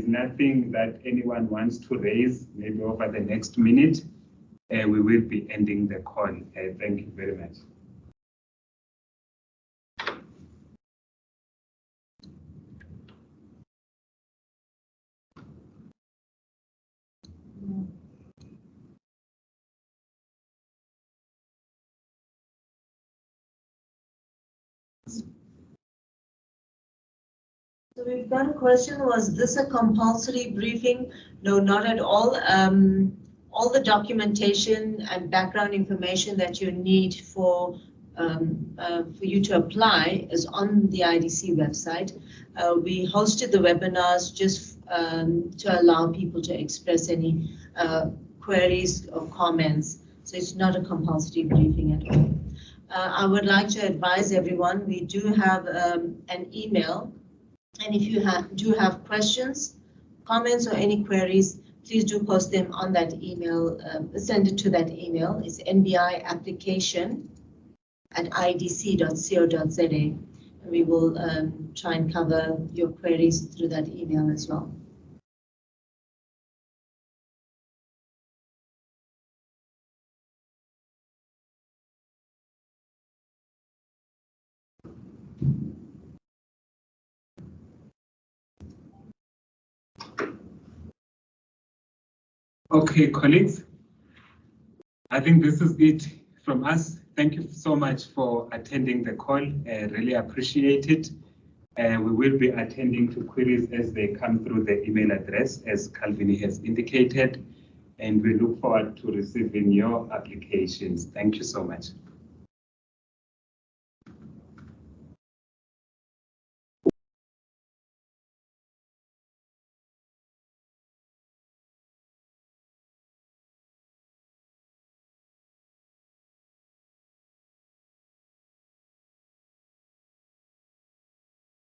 nothing that anyone wants to raise, maybe over the next minute, we will be ending the call. Thank you very much. So we've got a question, was this a compulsory briefing? No, not at all. All the documentation and background information that you need for you to apply is on the IDC website. We hosted the webinars just to allow people to express any queries or comments. So it's not a compulsory briefing at all. I would like to advise everyone, we do have an email. And if you do have questions, comments, or any queries, please do post them on that email. Send it to that email. It's nbiapplication@idc.co.za. We will try and cover your queries through that email as well. Okay, colleagues, I think this is it from us. Thank you so much for attending the call. Really appreciate it. We will be attending to queries as they come through the email address, as Calvin has indicated, and we look forward to receiving your applications. Thank you so much.